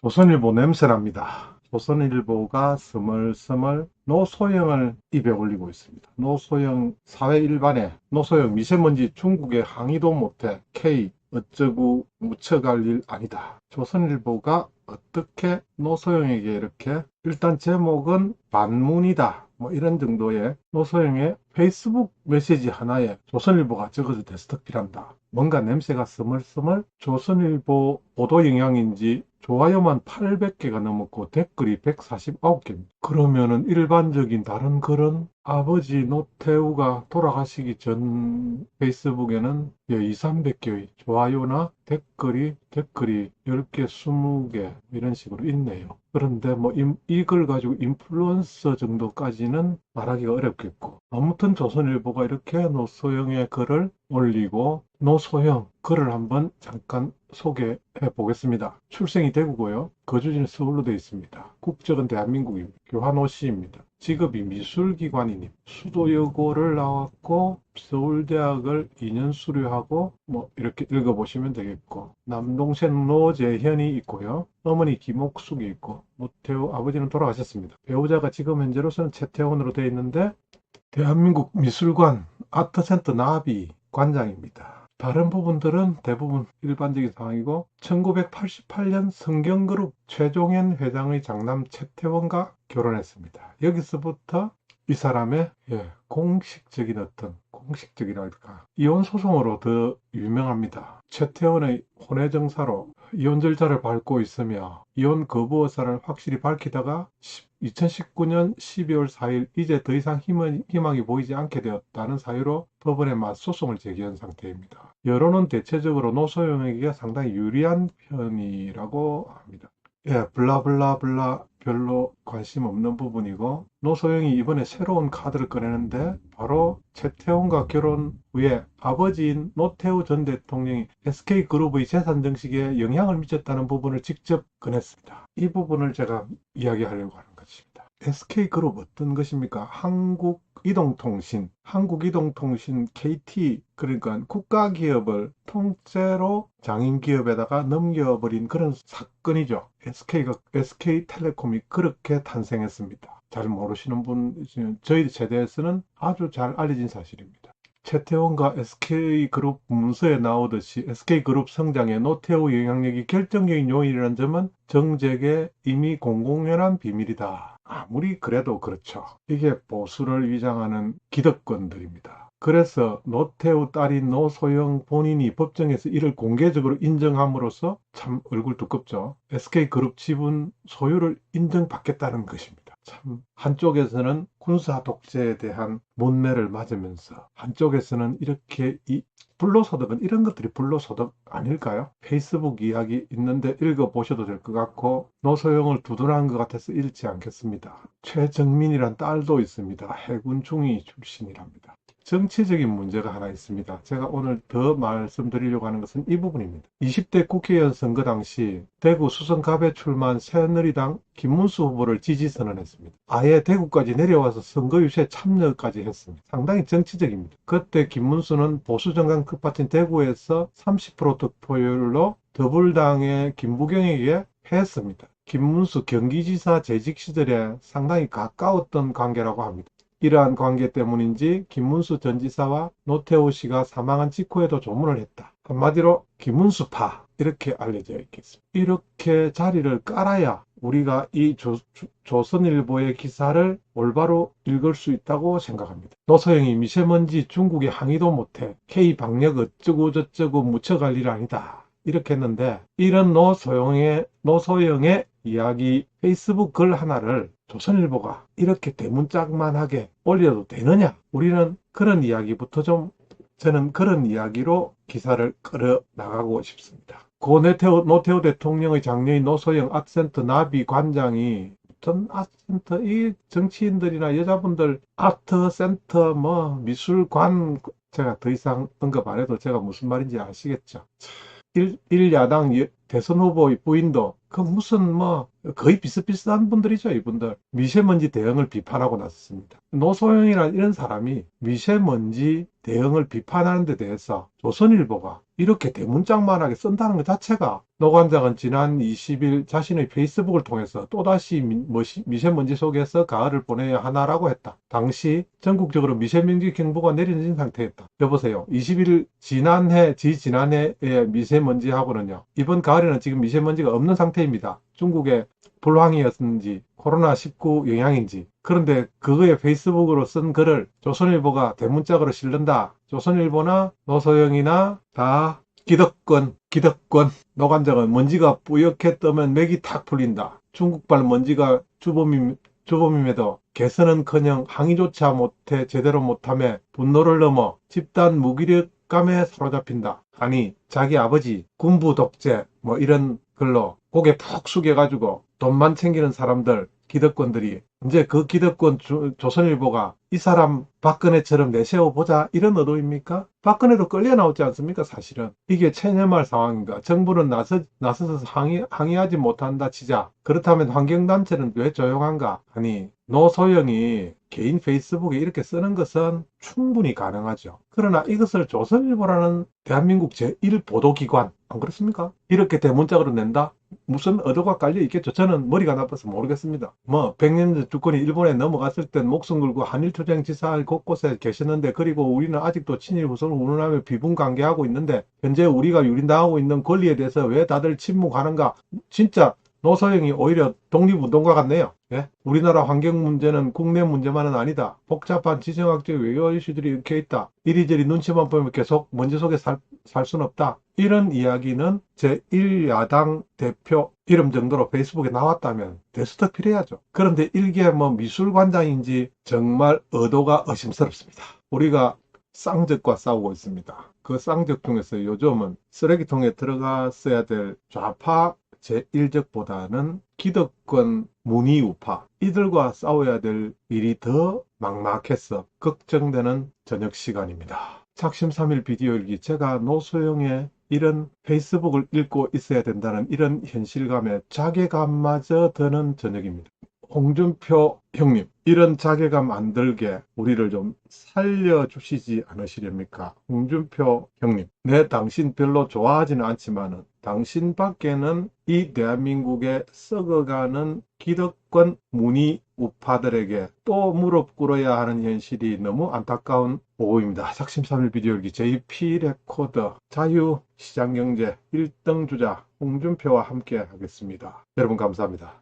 조선일보 냄새납니다. 조선일보가 스멀스멀 노소영을 입에 올리고 있습니다. 노소영 사회 일반에 노소영 미세먼지 중국에 항의도 못해 K 어쩌고 묻혀갈 일 아니다. 조선일보가 어떻게 노소영에게 이렇게 일단 제목은 반문이다. 뭐 이런 정도의 노소영의 페이스북 메시지 하나에 조선일보가 적어서 데스크필한다. 뭔가 냄새가 스멀스멀 조선일보 보도 영향인지 좋아요만 800개가 넘었고 댓글이 149개입니다. 그러면은 일반적인 다른 글은 아버지 노태우가 돌아가시기 전 페이스북에는 2, 300개의 좋아요나 댓글이 10개, 20개 이런 식으로 있네요. 그런데 뭐 이걸 가지고 인플루언서 정도까지는 말하기가 어렵겠고, 아무튼 조선일보가 이렇게 노소영의 글을 올리고, 노소영 글을 한번 잠깐 소개해 보겠습니다. 출생이 대구고요. 거주지는 서울로 되어 있습니다. 국적은 대한민국입니다. 교환오씨입니다. 직업이 미술기관인입니다. 수도여고를 나왔고 서울대학을 2년 수료하고 뭐 이렇게 읽어보시면 되겠고, 남동생 노재현이 있고요. 어머니 김옥숙이 있고, 노태우 아버지는 돌아가셨습니다. 배우자가 지금 현재로서는 최태원으로 되어 있는데 대한민국 미술관 아트센터 나비 관장입니다. 다른 부분들은 대부분 일반적인 상황이고, 1988년 성경그룹 최종현 회장의 장남 최태원과 결혼했습니다. 여기서부터 이 사람의 공식적이랄까 이혼 소송으로 더 유명합니다. 최태원의 혼외 정사로 이혼 절차를 밟고 있으며, 이혼 거부 의사를 확실히 밝히다가 2019년 12월 4일 이제 더 이상 희망이 보이지 않게 되었다는 사유로 법원에 맞소송을 제기한 상태입니다. 여론은 대체적으로 노소영에게 상당히 유리한 편이라고 합니다. 블라블라블라 별로 관심 없는 부분이고, 노소영이 이번에 새로운 카드를 꺼내는데 바로 최태원과 결혼 후에 아버지인 노태우 전 대통령이 SK그룹의 재산 증식에 영향을 미쳤다는 부분을 직접 꺼냈습니다. 이 부분을 제가 이야기하려고 하는 것입니다. SK그룹 어떤 것입니까? 한국이동통신 KT, 그러니까 국가기업을 통째로 장인기업에다가 넘겨버린 그런 사건이죠. SK텔레콤이 그렇게 탄생했습니다. 잘 모르시는 분, 저희 세대에서는 아주 잘 알려진 사실입니다. 최태원과 SK그룹 문서에 나오듯이 SK그룹 성장에 노태우 영향력이 결정적인 요인이라는 점은 정재계 이미 공공연한 비밀이다. 아무리 그래도 그렇죠. 이게 보수를 위장하는 기득권들입니다. 그래서 노태우 딸인 노소영 본인이 법정에서 이를 공개적으로 인정함으로써, 참 얼굴 두껍죠. SK그룹 지분 소유를 인정받겠다는 것입니다. 참, 한쪽에서는 군사 독재에 대한 문매를 맞으면서 한쪽에서는 이렇게 불로소득은 이런 것들이 불로소득 아닐까요? 페이스북 이야기 있는데 읽어보셔도 될 것 같고, 노소영을 두둔한 것 같아서 읽지 않겠습니다. 최정민이란 딸도 있습니다. 해군 중위 출신이랍니다. 정치적인 문제가 하나 있습니다. 제가 오늘 더 말씀드리려고 하는 것은 이 부분입니다. 20대 국회의원 선거 당시 대구 수성갑에 출마한 새누리당 김문수 후보를 지지 선언했습니다. 아예 대구까지 내려와서 선거 유세에 참여까지 했습니다. 상당히 정치적입니다. 그때 김문수는 보수정당 끝받친 대구에서 30% 득표율로 더불당의 김부경에게 패했습니다. 김문수 경기지사 재직 시절에 상당히 가까웠던 관계라고 합니다. 이러한 관계 때문인지 김문수 전 지사와 노태우 씨가 사망한 직후에도 조문을 했다. 한마디로 김문수파, 이렇게 알려져 있겠습니다. 이렇게 자리를 깔아야 우리가 이 조선일보의 기사를 올바로 읽을 수 있다고 생각합니다. 노소영이 미세먼지 중국에 항의도 못해 K 방역 어쩌고 저쩌고 묻혀갈 일 아니다, 이렇게 했는데, 이런 노소영의 이야기 페이스북 글 하나를 조선일보가 이렇게 대문짝만하게 올려도 되느냐? 우리는 그런 이야기부터 저는 그런 이야기로 기사를 끌어 나가고 싶습니다. 고 노태우 대통령의 장녀인 노소영 아트센터 나비 관장이, 어떤 아트센터, 이 정치인들이나 여자분들 아트센터 미술관, 제가 더 이상 언급 안 해도 제가 무슨 말인지 아시겠죠? 일야당 대선 후보의 부인도 그 무슨 거의 비슷비슷한 분들이죠, 이분들. 미세먼지 대응을 비판하고 나섰습니다. 노소영이라는 이런 사람이 미세먼지 대응을 비판하는 데 대해서 조선일보가 이렇게 대문짝만하게 쓴다는 것 자체가, 노관장은 지난 20일 자신의 페이스북을 통해서 또다시 미세먼지 속에서 가을을 보내야 하나라고 했다. 당시 전국적으로 미세먼지 경보가 내려진 상태였다. 여보세요. 20일 지난해의 미세먼지하고는요, 이번 가을에는 지금 미세먼지가 없는 상태입니다. 중국의 불황이었는지 코로나19 영향인지. 그런데 그거에 페이스북으로 쓴 글을 조선일보가 대문짝으로 실른다. 조선일보나 노소영이나 다 기득권. 노관장은 먼지가 뿌옇게 뜨면 맥이 탁 풀린다. 중국발 먼지가 주범임에도 개선은커녕 항의조차 못해 제대로 못함에 분노를 넘어 집단 무기력감에 사로잡힌다. 아니, 자기 아버지 군부 독재 뭐 이런 글로 고개 푹 숙여가지고 돈만 챙기는 사람들, 기득권들이 이제 그 기득권 조선일보가 이 사람 박근혜처럼 내세워보자 이런 의도입니까? 박근혜도 끌려 나오지 않습니까? 사실은 이게 체념할 상황인가? 정부는 나서서 항의하지 못한다 치자. 그렇다면 환경단체는 왜 조용한가? 아니, 노소영이 개인 페이스북에 이렇게 쓰는 것은 충분히 가능하죠. 그러나 이것을 조선일보라는 대한민국 제1보도기관, 안 그렇습니까? 이렇게 대문짝으로 낸다? 무슨 의도가 깔려 있겠죠. 저는 머리가 나빠서 모르겠습니다. 뭐 100년 전 주권이 일본에 넘어갔을 땐 목숨 걸고 한일투쟁 지사 곳곳에 계셨는데, 그리고 우리는 아직도 친일 후손을 운운하며 비분관계하고 있는데, 현재 우리가 유린당하고 있는 권리에 대해서 왜 다들 침묵하는가? 진짜 노소영이 오히려 독립운동가 같네요. 예? 우리나라 환경 문제는 국내 문제만은 아니다. 복잡한 지정학적 외교 이슈들이 얽혀 있다. 이리저리 눈치만 보면 계속 먼지 속에 살 수는 없다. 이런 이야기는 제1야당 대표 이름 정도로 페이스북에 나왔다면 데스토필해야죠. 그런데 이게 뭐 미술관장인지 정말 의도가 의심스럽습니다. 우리가 쌍적과 싸우고 있습니다. 그 쌍적 중에서 요즘은 쓰레기통에 들어갔어야 될 좌파 제1적보다는 기득권 문의우파, 이들과 싸워야 될 일이 더 막막해서 걱정되는 저녁 시간입니다. 작심3일 비디오 일기, 제가 노소영의 이런 페이스북을 읽고 있어야 된다는 이런 현실감에 자괴감마저 드는 저녁입니다. 홍준표 형님, 이런 자괴감 안 들게 우리를 좀 살려주시지 않으시렵니까? 홍준표 형님, 내 당신 별로 좋아하지는 않지만은 당신 밖에는 이 대한민국에 썩어가는 기득권 문의 우파들에게 또 무릎 꿇어야 하는 현실이 너무 안타까운 보고입니다. 작심3일 비디오일기 JP 레코더 자유시장경제 1등 주자 홍준표와 함께 하겠습니다. 여러분 감사합니다.